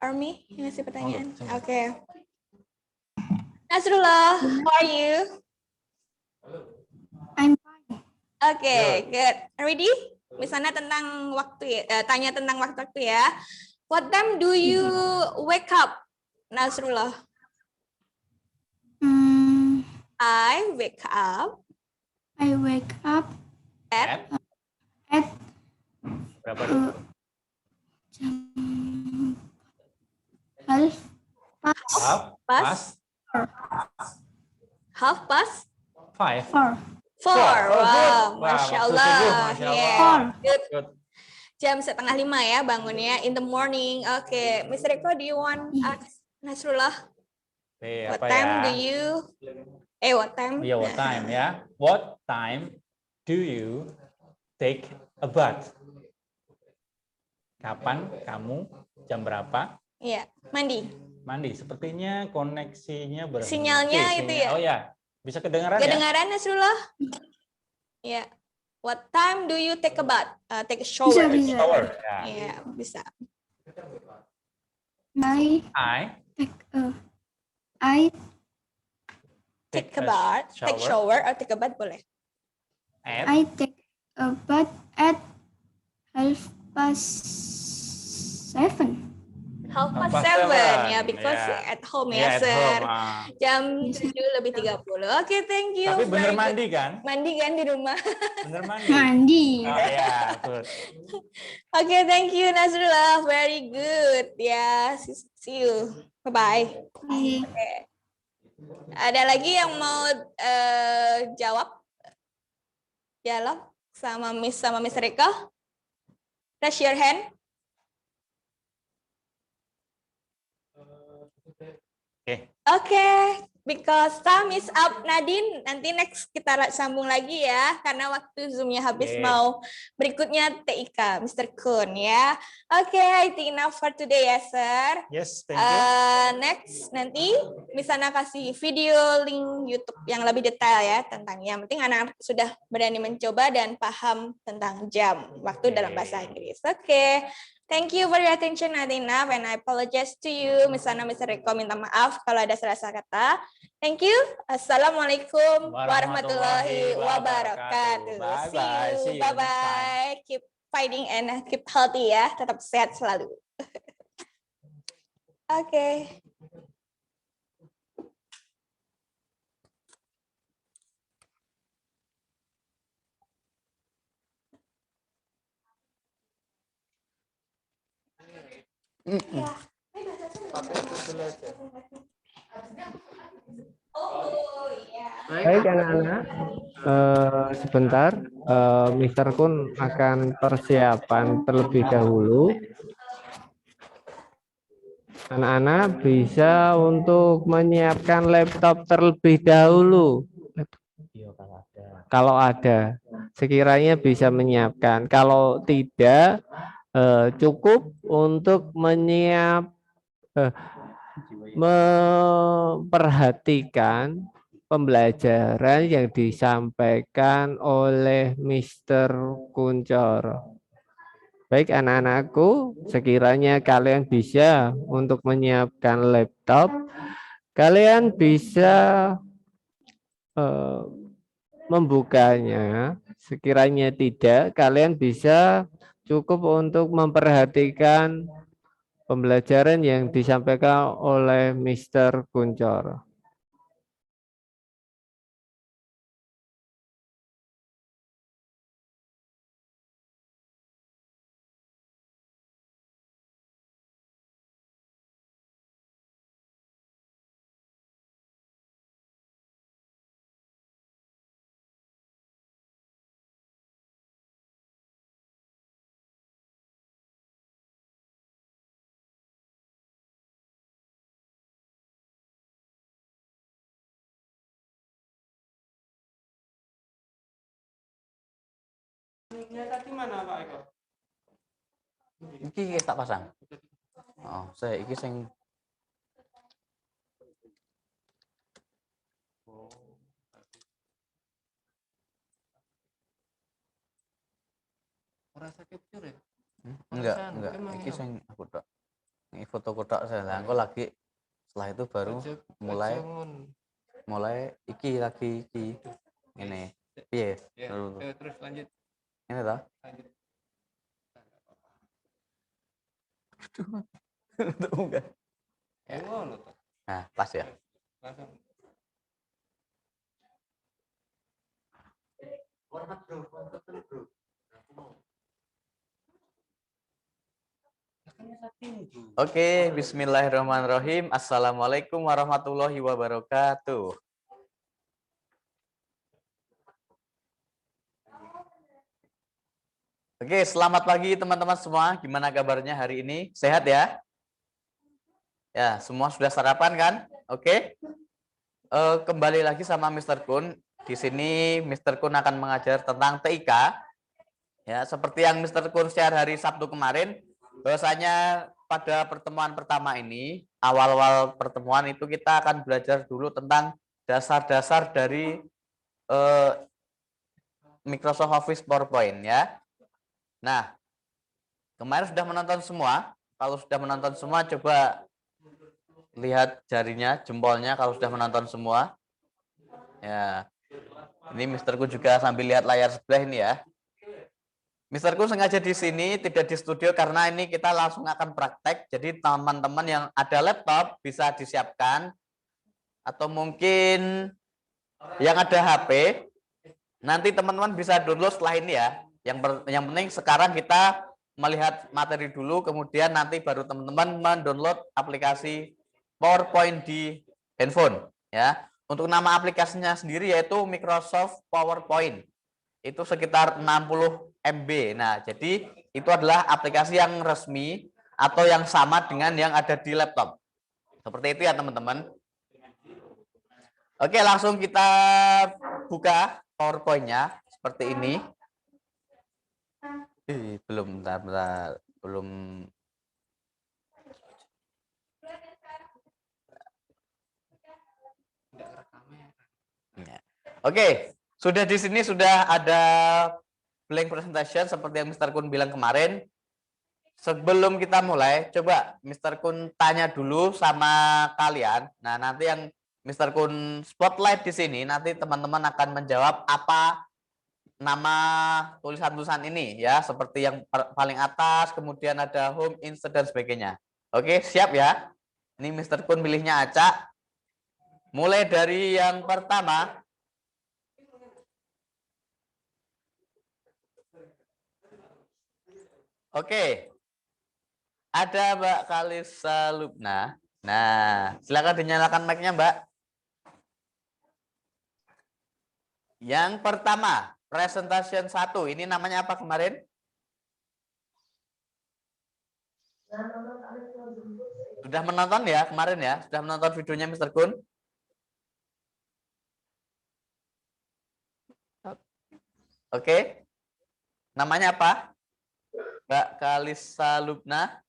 Army, yang ngasih pertanyaan. Oke. Nasrullah, how are you? I'm fine. Oke, good. Ready? Misalnya tentang waktu ya, tanya tentang waktu ya. What time do you wake up, Nasrullah? I wake up I wake up at Berapa dulu? jam half Half past 5. 4. 4. Oh, Wow, good. Masya Wah, Allah. Masya Allah. Yeah. Good. Good. Jam 4:30 ya bangunnya, in the morning. Oke, Mr. Eko, do you want ask Nasrullah? What Apa time ya? do you? What time? Ya, what time ya? What time do you take a bath? Kapan kamu, jam berapa? Iya, mandi. Mandi. Sepertinya koneksinya berhenti. Sinyalnya itu ya? Oh ya, bisa kedengaran ya? Kedengaran Nasrullah? Iya. What time do you take a bath? Take a shower. Bisa. Shower. Ya. Iya, bisa. I Take a bath. Take shower or take a bath boleh. I take a bath at 7:30. 7:30 ya, because Yeah. at home Ya, ya, at Sir. home, Jam 7:30. Oke, thank you. Tapi bener Very good. mandi kan? Mandi kan di rumah. Bener mandi. Mandi. Oh ya, good. Oke, thank you Nasrullah. Very good. Ya, see you. Bye-bye. Oke. Ada lagi yang mau jawab? Dialog sama Mr. Eko? Raise your hand. Oke. Oke, because time is up, Nadine. Nanti next kita sambung lagi ya, karena waktu Zoom-nya habis. Mau berikutnya TIK, Mr. Kun ya. Oke, I think enough for today ya, sir. Yes, thank you. Next, nanti misalnya kasih video link YouTube yang lebih detail ya tentang yang penting anak-anak sudah berani mencoba dan paham tentang jam waktu dalam bahasa Inggris. Oke. Thank you for your attention, Nadina, and I apologize to you. Misalnya Mr. Riko minta maaf kalau ada salah kata. Thank you. Assalamualaikum warahmatullahi wabarakatuh. Bye-bye. See See you. you next Bye-bye. Keep fighting and keep healthy ya. Tetap sehat selalu. Oke. Baik anak-anak, sebentar, Mr. Kun akan persiapan terlebih dahulu. Anak-anak bisa untuk menyiapkan laptop terlebih dahulu. Kalau ada, sekiranya bisa menyiapkan. Kalau tidak, cukup untuk memperhatikan pembelajaran yang disampaikan oleh Mr. Kuncoro. Baik anak-anakku, sekiranya kalian bisa untuk menyiapkan laptop, kalian bisa membukanya. Sekiranya tidak, kalian bisa cukup untuk memperhatikan pembelajaran yang disampaikan oleh Mr. Kuncoro. Iki tak pasang. Oh, saya iki sing Rasa capture ya? enggak. Iki sing aku tok. Ini foto kotak saya. Lah engko lagi setelah itu baru mulai iki lagi iki. Ini. Piye? Terus lanjut. Ini toh? Untuk enggak. Nah, pas ya. Oke, bismillahirrahmanirrahim. Assalamualaikum warahmatullahi wabarakatuh. Oke, selamat pagi teman-teman semua. Gimana kabarnya hari ini? Sehat ya? Ya, semua sudah sarapan kan? Oke. Kembali lagi sama Mr. Kun. Di sini Mr. Kun akan mengajar tentang TIK. Ya, seperti yang Mr. Kun share hari Sabtu kemarin, bahwasanya pada pertemuan pertama ini, awal-awal pertemuan itu kita akan belajar dulu tentang dasar-dasar dari Microsoft Office PowerPoint ya. Nah, kemarin sudah menonton semua. Kalau sudah menonton semua, coba lihat jarinya, jempolnya kalau sudah menonton semua. Ya, ini Mr. Kun juga sambil lihat layar sebelah ini ya. Mr. Kun sengaja di sini, tidak di studio karena ini kita langsung akan praktek. Jadi teman-teman yang ada laptop bisa disiapkan, atau mungkin yang ada HP, nanti teman-teman bisa download setelah ini ya. Yang penting sekarang kita melihat materi dulu, kemudian nanti baru teman-teman mendownload aplikasi PowerPoint di handphone ya. Untuk nama aplikasinya sendiri yaitu Microsoft PowerPoint. Itu sekitar 60 MB. Nah, jadi itu adalah aplikasi yang resmi atau yang sama dengan yang ada di laptop. Seperti itu ya teman-teman. Oke, langsung kita buka PowerPoint-nya seperti ini. Belum, bentar. Belum. Oke, sudah di sini sudah ada blank presentation seperti yang Mr. Kun bilang kemarin. Sebelum kita mulai, coba Mr. Kun tanya dulu sama kalian. Nah, nanti yang Mr. Kun spotlight di sini, nanti teman-teman akan menjawab apa nama tulisan-tulisan ini ya, seperti yang paling atas, kemudian ada home, insert dan sebagainya. Oke, siap ya? Ini Mr. Kun milihnya acak. Mulai dari yang pertama. Oke. Ada Mbak Kalisa Lubna. Nah, silakan dinyalakan mic-nya, Mbak. Yang pertama, presentation 1. Ini namanya apa kemarin? Sudah menonton ya kemarin ya? Sudah menonton videonya Mr. Kun? Oke. Namanya apa? Mbak Kalisa Lubna.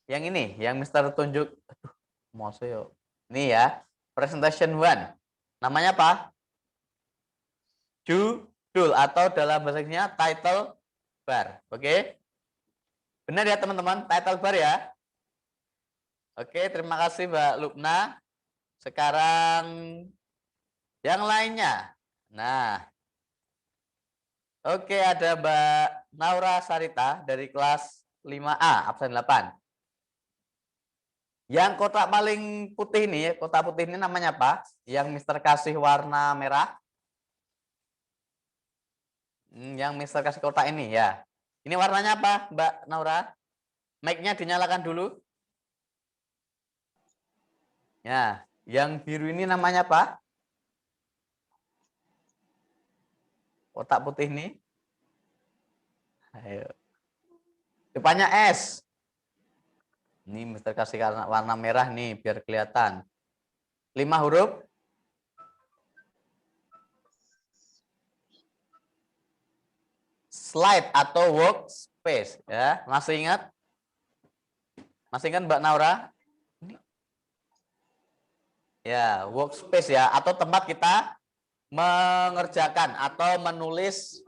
Yang ini, yang Mr. tunjuk. Aduh, mau saya. Ini ya, presentation 1. Namanya apa? Judul atau dalam bahasa Inggrisnya title bar. Oke. Benar ya teman-teman, title bar ya. Oke, terima kasih Mbak Lubna. Sekarang yang lainnya. Nah. Oke, ada Mbak Naura Sarita dari kelas 5A, absen 8. Yang kotak paling putih ini, kotak putih ini namanya apa? Yang Mister kasih warna merah. Yang Mister kasih kotak ini ya. Ini warnanya apa, Mbak Naura? Mic-nya dinyalakan dulu. Ya, yang biru ini namanya apa? Kotak putih ini. Ayo. Depannya S. Ini Mister kasih warna merah nih biar kelihatan. 5 huruf. Slide atau workspace ya. Masih ingat? Masih ingat Mbak Naura? Ya, workspace ya, atau tempat kita mengerjakan atau menulis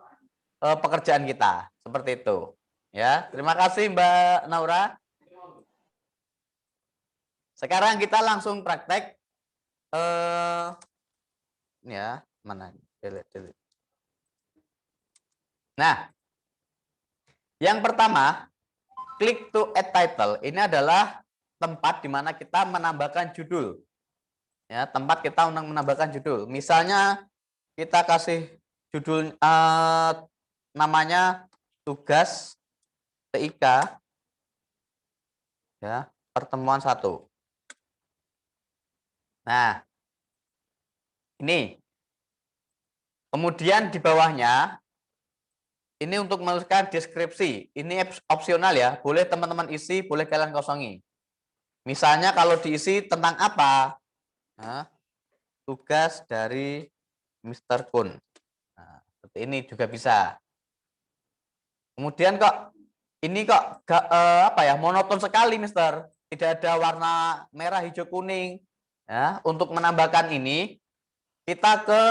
pekerjaan kita. Seperti itu. Ya, terima kasih Mbak Naura. Sekarang kita langsung praktek. Ya, mana? Delete. Nah, yang pertama, klik to add title. Ini adalah tempat di mana kita menambahkan judul. Ya, tempat kita menambahkan judul. Misalnya kita kasih judul namanya tugas TIK ya, pertemuan 1. Nah, ini. Kemudian di bawahnya ini untuk menuliskan deskripsi. Ini opsional ya, boleh teman-teman isi, boleh kalian kosongi. Misalnya kalau diisi tentang apa? Nah, tugas dari Mr. Kun. Nah, seperti ini juga bisa. Kemudian ini apa ya, monoton sekali Mister. Tidak ada warna merah, hijau, kuning. Ya, untuk menambahkan ini kita ke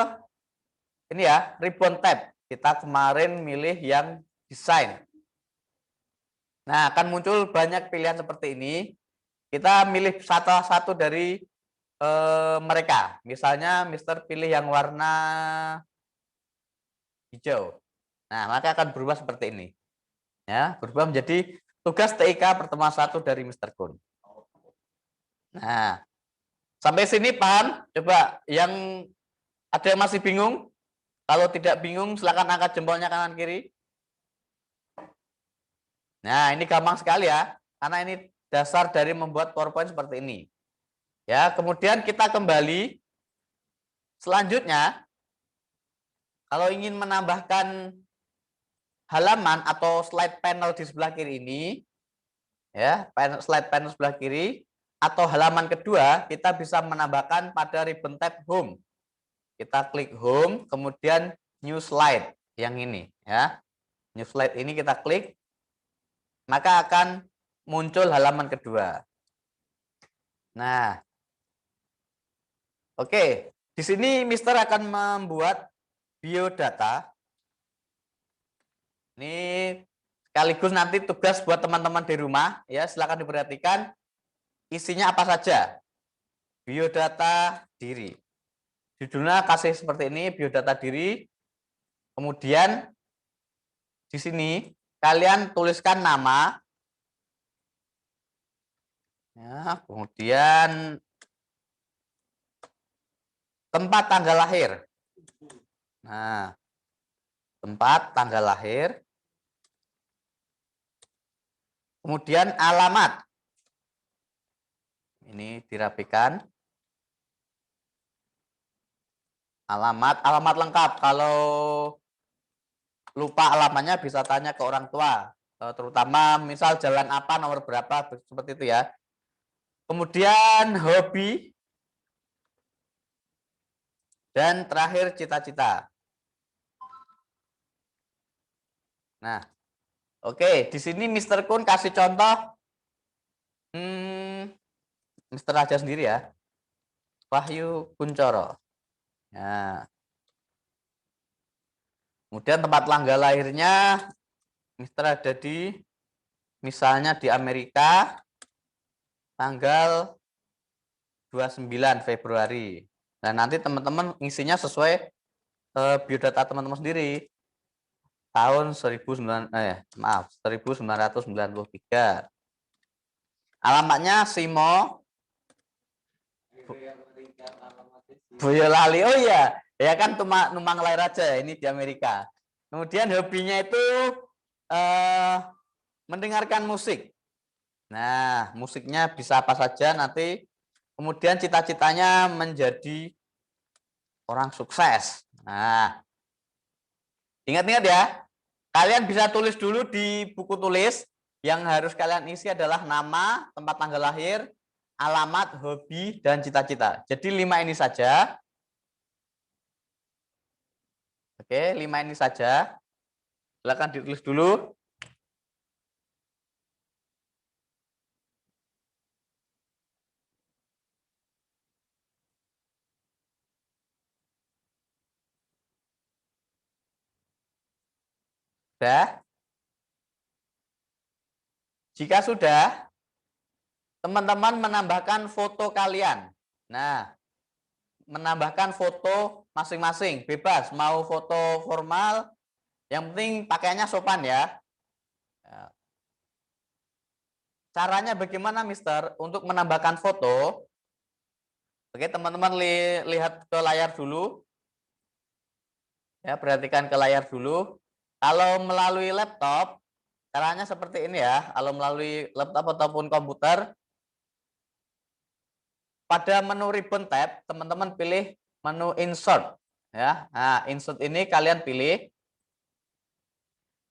ini ya, ribbon tab. Kita kemarin milih yang desain. Nah, akan muncul banyak pilihan seperti ini. Kita milih satu dari mereka. Misalnya Mister pilih yang warna hijau. Nah, maka akan berubah seperti ini. Ya, berubah menjadi tugas TIK pertemuan 1 dari Mister Kun. Nah, sampai sini paham? Coba yang ada yang masih bingung? Kalau tidak bingung, silakan angkat jempolnya kanan kiri. Nah, ini gampang sekali ya, karena ini dasar dari membuat PowerPoint seperti ini. Ya, kemudian kita kembali. Selanjutnya, kalau ingin menambahkan halaman atau slide panel di sebelah kiri ini, ya, slide panel sebelah kiri, atau halaman kedua, kita bisa menambahkan pada ribbon tab home. Kita klik home, kemudian new slide yang ini ya. New slide ini kita klik, maka akan muncul halaman kedua. Nah, oke, di sini Mister akan membuat biodata. Ini sekaligus nanti tugas buat teman-teman di rumah ya, silakan diperhatikan isinya apa saja. Biodata diri. Judulnya kasih seperti ini, biodata diri. Kemudian di sini kalian tuliskan nama. Ya, kemudian tempat tanggal lahir. Nah, tempat tanggal lahir. Kemudian alamat. Ini dirapikan. Alamat lengkap. Kalau lupa alamatnya bisa tanya ke orang tua. Terutama misal jalan apa, nomor berapa, seperti itu ya. Kemudian hobi. Dan terakhir cita-cita. Nah, oke, di sini Mr. Kun kasih contoh. Mr. aja sendiri ya. Wahyu Kuncoro. Nah. Kemudian tempat tanggal lahirnya Mr. ada di misalnya di Amerika tanggal 29 Februari. Nah, nanti teman-teman ngisinya sesuai biodata teman-teman sendiri. Tahun 1993. Alamatnya Simo Boyolali. Oh iya, ya kan numpang lahir aja ini di Amerika. Kemudian hobinya itu mendengarkan musik. Nah, musiknya bisa apa saja nanti. Kemudian cita-citanya menjadi orang sukses. Nah, ingat-ingat ya, kalian bisa tulis dulu di buku tulis. Yang harus kalian isi adalah nama, tempat tanggal lahir, alamat, hobi, dan cita-cita. Jadi 5 ini saja. Oke, 5 ini saja. Silakan ditulis dulu. Sudah? Jika sudah, teman-teman menambahkan foto kalian. Nah, menambahkan foto masing-masing, bebas. Mau foto formal, yang penting pakaiannya sopan ya. Caranya bagaimana, Mister? Untuk menambahkan foto, oke, teman-teman lihat ke layar dulu. Ya, perhatikan ke layar dulu. Kalau melalui laptop, caranya seperti ini ya. Kalau melalui laptop ataupun komputer, pada menu ribbon tab, teman-teman pilih menu insert. Ya, nah, insert ini kalian pilih.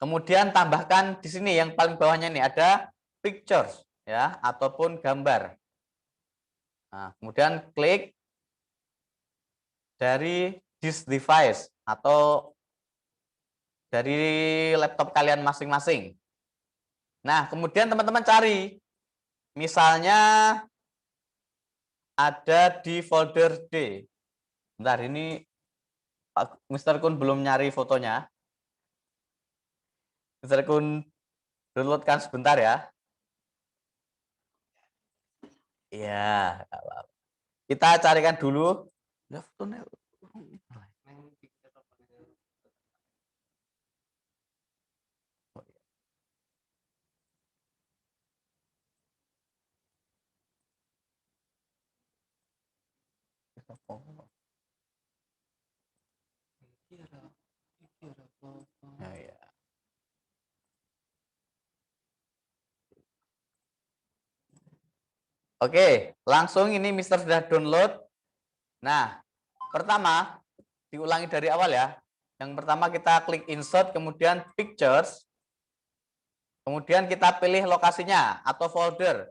Kemudian tambahkan di sini yang paling bawahnya ini ada pictures, ya, ataupun gambar. Nah, kemudian klik dari this device atau dari laptop kalian masing-masing. Nah, kemudian teman-teman cari, misalnya ada di folder D. Bentar, ini Mr. Kun belum nyari fotonya. Mr. Kun downloadkan sebentar ya. Iya, kita carikan dulu. Ya. Oke, langsung ini Mister sudah download. Nah, pertama diulangi dari awal ya. Yang pertama kita klik insert, kemudian pictures. Kemudian kita pilih lokasinya atau folder.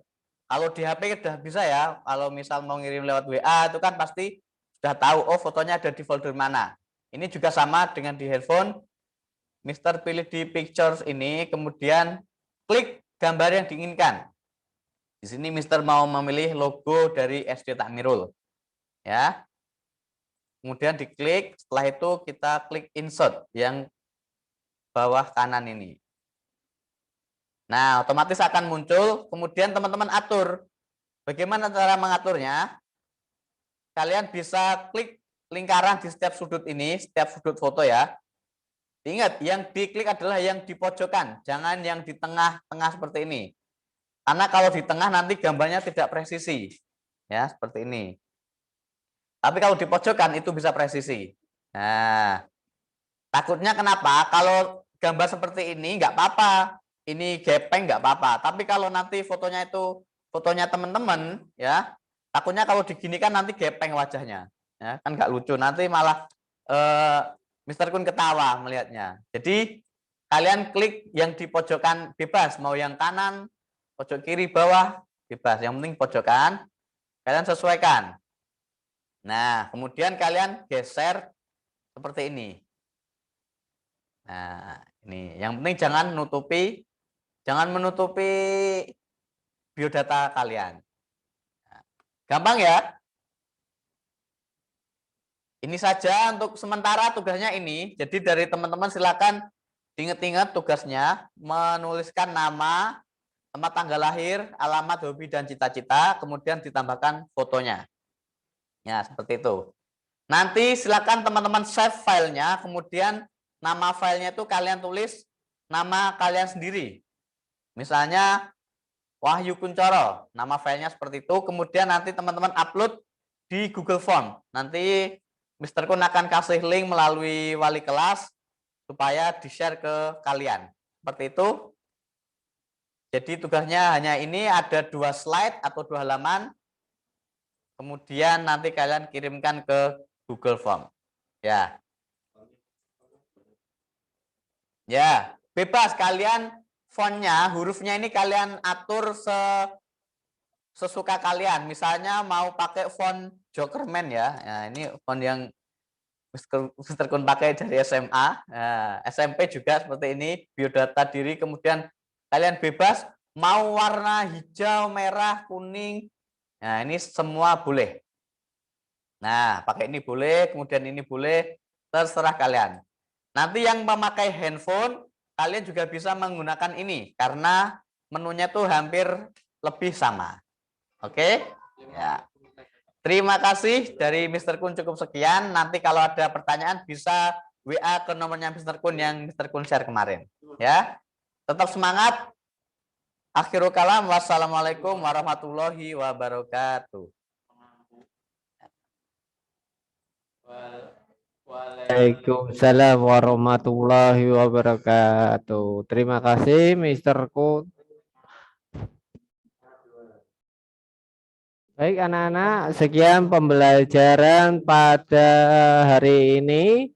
Kalau di HP sudah bisa ya. Kalau misal mau ngirim lewat WA itu kan pasti sudah tahu, oh fotonya ada di folder mana. Ini juga sama dengan di handphone. Mister pilih di pictures ini, kemudian klik gambar yang diinginkan. Di sini Mister mau memilih logo dari SD Takmirul. Ya. Kemudian diklik, setelah itu kita klik insert yang bawah kanan ini. Nah, otomatis akan muncul, kemudian teman-teman atur. Bagaimana cara mengaturnya? Kalian bisa klik lingkaran di setiap sudut ini, setiap sudut foto ya. Ingat, yang diklik adalah yang di pojokan, jangan yang di tengah-tengah seperti ini. Karena kalau di tengah nanti gambarnya tidak presisi. Ya, seperti ini. Tapi kalau di pojokan itu bisa presisi. Nah, takutnya kenapa? Kalau gambar seperti ini nggak apa-apa. Ini gepeng nggak apa-apa. Tapi kalau nanti fotonya itu fotonya teman-teman, ya takutnya kalau diginikan nanti gepeng wajahnya, ya kan nggak lucu. Nanti malah Mister Kun ketawa melihatnya. Jadi kalian klik yang di pojokan bebas, mau yang kanan, pojok kiri, bawah bebas. Yang penting pojokan. Kalian sesuaikan. Nah, kemudian kalian geser seperti ini. Nah, ini yang penting jangan menutupi biodata kalian. Gampang ya? Ini saja untuk sementara tugasnya ini. Jadi dari teman-teman silakan diingat-ingat tugasnya, menuliskan nama, tempat tanggal lahir, alamat, hobi, dan cita-cita, kemudian ditambahkan fotonya. Ya, seperti itu. Nanti silakan teman-teman save filenya, kemudian nama filenya itu kalian tulis nama kalian sendiri. Misalnya Wahyu Kuncoro, nama filenya seperti itu. Kemudian nanti teman-teman upload di Google Form. Nanti Mister Kun akan kasih link melalui wali kelas supaya di-share ke kalian. Seperti itu. Jadi tugasnya hanya ini, ada 2 slide atau 2 halaman. Kemudian nanti kalian kirimkan ke Google Form. Ya. Ya, bebas kalian. Fontnya, hurufnya ini kalian atur sesuka kalian. Misalnya mau pakai font Jokerman ya. Nah, ini font yang Mister Kun pakai dari SMA. Nah, SMP juga seperti ini. Biodata diri. Kemudian kalian bebas mau warna hijau, merah, kuning. Nah, ini semua boleh. Nah, pakai ini boleh. Kemudian ini boleh. Terserah kalian. Nanti yang memakai handphone, kalian juga bisa menggunakan ini karena menunya tuh hampir lebih sama. Oke? Ya. Terima kasih dari Mister Kun, cukup sekian. Nanti kalau ada pertanyaan bisa WA ke nomornya Mister Kun yang Mister Kun share kemarin. Ya. Tetap semangat. Akhirul kalam. Wassalamualaikum warahmatullahi wabarakatuh. Waalaikumsalam warahmatullahi wabarakatuh. Terima kasih Mister Kun. Baik anak-anak, sekian pembelajaran pada hari ini.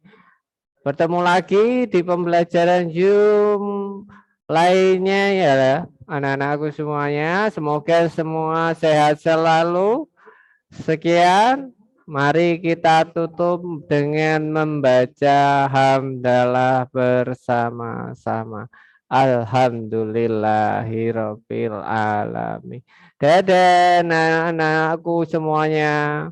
Bertemu lagi di pembelajaran Zoom lainnya ya anak-anakku semuanya. Semoga semua sehat selalu. Sekian. Mari kita tutup dengan membaca hamdalah bersama-sama. Alhamdulillahirabbil alamin. Dadah anak-anakku semuanya.